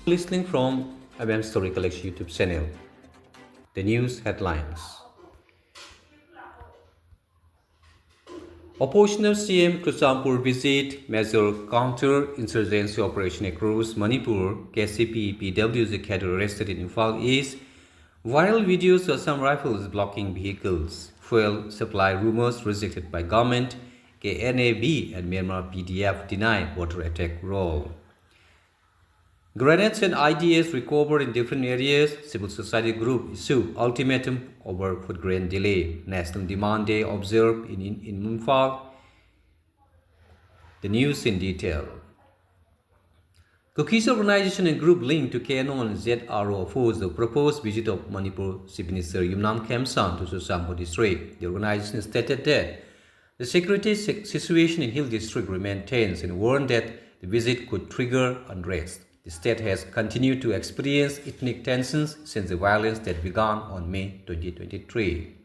Listening from MM Story Collection YouTube channel. The news headlines. Oppositional CM Kusampur visit major counter-insurgency operation across Manipur. KCP PW's cadre arrested in Imphal East. Viral videos of some rifles blocking vehicles. Fuel supply rumors rejected by government. KNAB and Myanmar PDF deny water attack role. Grenades and IDs recovered in different areas. Civil society group issue ultimatum over food grain delay. National Demand Day observed in Imphal. The news in detail. Cookies organization and group linked to KNO and ZRO opposed the proposed visit of Manipur Chief Minister Yumnam Kemsan to Susampo district. The organization stated that the security situation in Hill district remained tense and warned that the visit could trigger unrest. The state has continued to experience ethnic tensions since the violence that began on May 2023.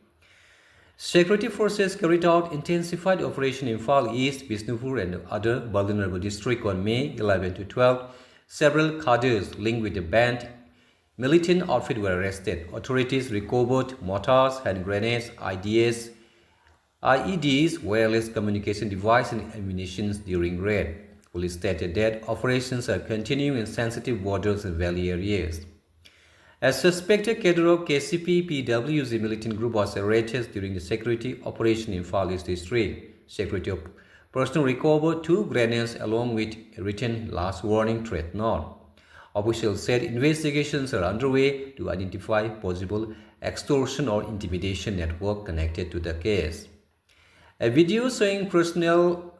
Security forces carried out intensified operation in Imphal East, Bishnupur and other vulnerable districts on May 11 to 12. Several cadres linked with the banned militant outfit were arrested. Authorities recovered mortars, hand grenades, IEDs, wireless communication devices and ammunition during raid. Police stated that operations are continuing in sensitive borders and valley areas. A suspected cadre of KCP PW's militant group was arrested during the security operation in Imphal East district. Security personnel recovered 2 grenades along with a written last warning threat note. Officials said investigations are underway to identify possible extortion or intimidation network connected to the case. A video showing personnel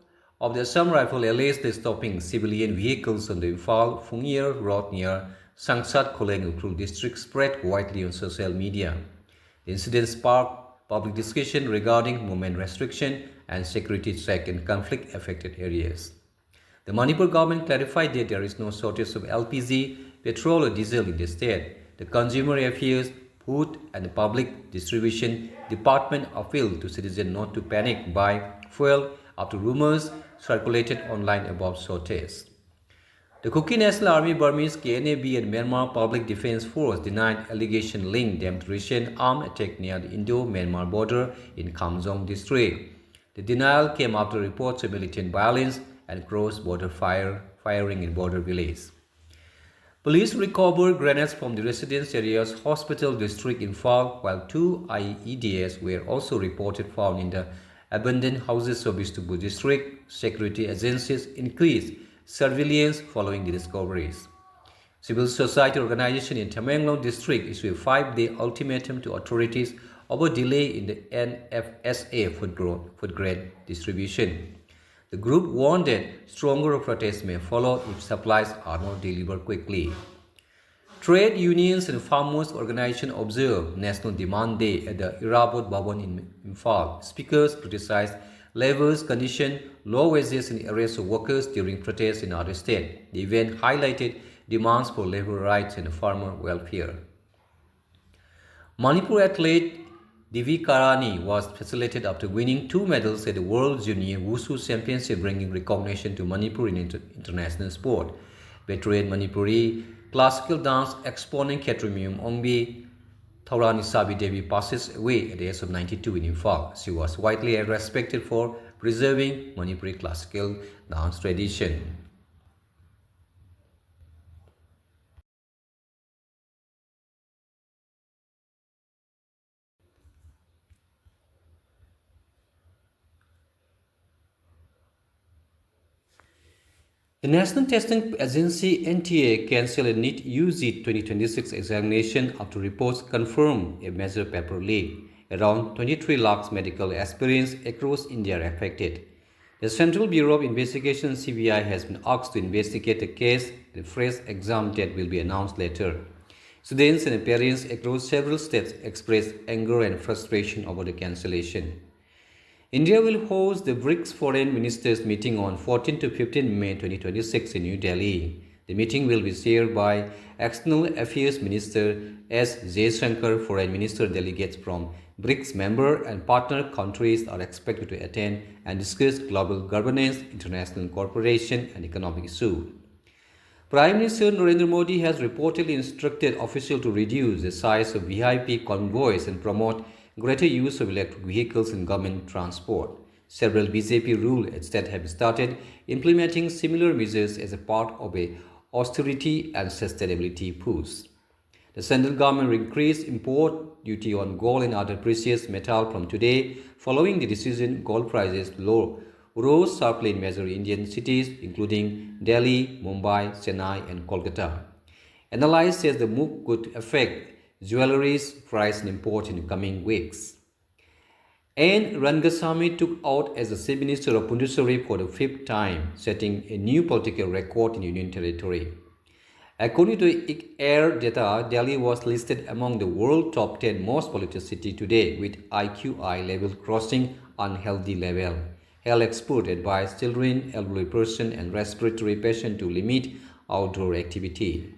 of the Assam Rifle alleged stopping civilian vehicles on the Imphal Fungier road near Sangsat Koleng Ukhrul district spread widely on social media. The incident sparked public discussion regarding movement restriction and security check in conflict-affected areas. The Manipur government clarified that there is no shortage of LPG, petrol or diesel in the state. The Consumer Affairs, Food and Public Distribution Department appealed to citizens not to panic buy fuel after rumors circulated online about shortage. The Kuki National Army, Burmese, KNAB and Myanmar Public Defense Force denied allegation linked them to recent armed attack near the Indo-Myanmar border in Kamjong district. The denial came after reports of militant violence and cross-border firing in border villages. Police recovered grenades from the residence area's hospital district in Imphal, while 2 IEDs were also reported found in the abandoned houses of Bishnupur district. Security agencies increased surveillance following the discoveries. Civil society organization in Tamenglong district issued a 5-day ultimatum to authorities over delay in the NFSA food grain distribution. The group warned that stronger protests may follow if supplies are not delivered quickly. Trade unions and farmers' organizations observed National Demand Day at the Irabot Bhavan in Imphal. Speakers criticized labor's condition, low wages and arrest of workers during protests in other states. The event highlighted demands for labor rights and farmer welfare. Manipur athlete Divi Karani was facilitated after winning 2 medals at the World Junior Wushu Championship, bringing recognition to Manipur in international sport. Veteran Manipuri classical dance exponent Ketrimium Ongbi Thaurani Sabi Devi passes away at the age of 92 in Imphal. She was widely respected for preserving Manipuri classical dance tradition. The National Testing Agency NTA cancelled a NEET UG 2026 examination after reports confirmed a major paper leak. Around 23 lakhs medical aspirants across India are affected. The Central Bureau of Investigation (CBI) has been asked to investigate the case. The fresh exam date will be announced later. Students and parents across several states expressed anger and frustration over the cancellation. India will host the BRICS Foreign Ministers meeting on 14 to 15 May 2026 in New Delhi. The meeting will be chaired by External Affairs Minister S. Jaishankar. Foreign Minister delegates from BRICS member and partner countries are expected to attend and discuss global governance, international cooperation, and economic issues. Prime Minister Narendra Modi has reportedly instructed officials to reduce the size of VIP convoys and promote greater use of electric vehicles in government transport. Several BJP rule states have started implementing similar measures as a part of a austerity and sustainability push. The central government increased import duty on gold and other precious metal from today. Following the decision, gold prices rose sharply in major Indian cities, including Delhi, Mumbai, Chennai, and Kolkata. Analysts say the move could affect jewelry's price and import in the coming weeks. N. Rangasamy took out as the Chief Minister of Puducherry for the fifth time, setting a new political record in Union Territory. According to air data, Delhi was listed among the world top 10 most polluted cities today, with IQI level crossing unhealthy level. Health experts advise children, elderly persons, and respiratory patients to limit outdoor activity.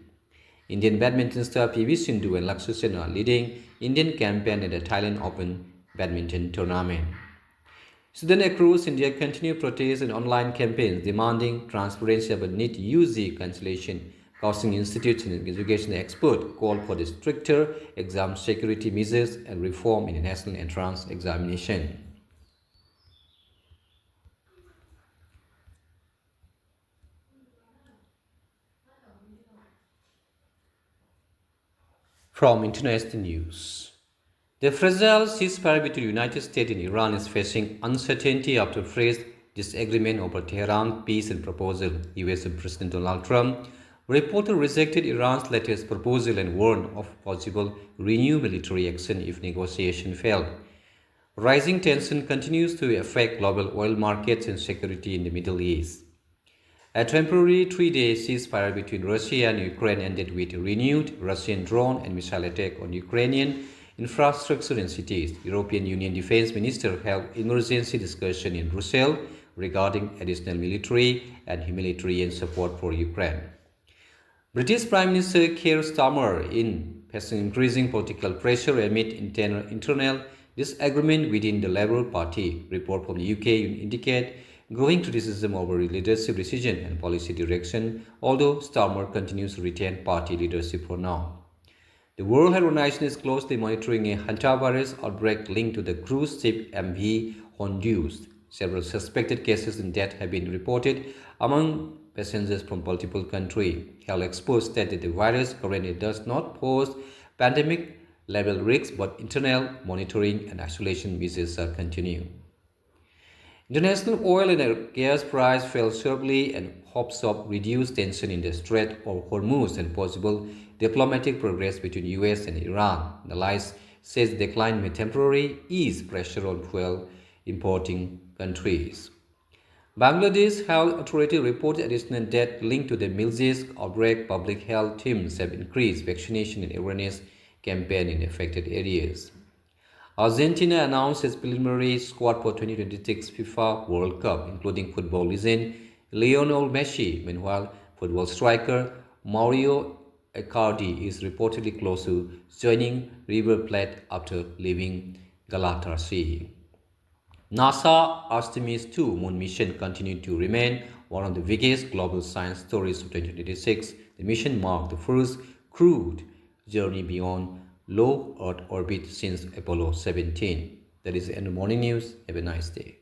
Indian badminton star PV Sindhu and Lakshya Sen are leading Indian campaign at the Thailand Open badminton tournament. Student across India continue protests and online campaigns demanding transparency about NEET UG cancellation, causing institutes and education experts call for the stricter exam security measures and reform in the national entrance examination. From international news. The fragile ceasefire between the United States and Iran is facing uncertainty after fresh disagreement over Tehran's peace and proposal. US President Donald Trump reportedly rejected Iran's latest proposal and warned of possible renewed military action if negotiations failed. Rising tension continues to affect global oil markets and security in the Middle East. A temporary three-day ceasefire between Russia and Ukraine ended with renewed Russian drone and missile attack on Ukrainian infrastructure and cities. European Union defense ministers held emergency discussion in Brussels regarding additional military and humanitarian support for Ukraine. British Prime Minister Keir Starmer facing increasing political pressure amid internal disagreement within the Labour Party. Report from the UK indicate growing criticism over leadership decision and policy direction, although Starmer continues to retain party leadership for now. The World Health Organization is closely monitoring a hantavirus outbreak linked to the cruise ship MV Honduras. Several suspected cases and deaths have been reported among passengers from multiple countries. Health experts state that the virus currently does not pose pandemic level risks, but internal monitoring and isolation measures are continuing. International oil and gas price fell sharply and hopes of reduced tension in the Strait of Hormuz and possible diplomatic progress between US and Iran. The allies says the decline may temporarily ease pressure on fuel importing countries. Bangladesh health authority reported additional deaths linked to the Milzi's outbreak. Public health teams have increased vaccination and awareness campaign in affected areas. Argentina announced its preliminary squad for 2026 FIFA World Cup, including football legend Lionel Messi. Meanwhile, football striker Mario Icardi is reportedly close to joining River Plate after leaving Galatasaray. NASA Artemis 2 moon mission continued to remain one of the biggest global science stories of 2026. The mission marked the first crewed journey beyond low Earth orbit since Apollo 17. That is the end of morning news. Have a nice day.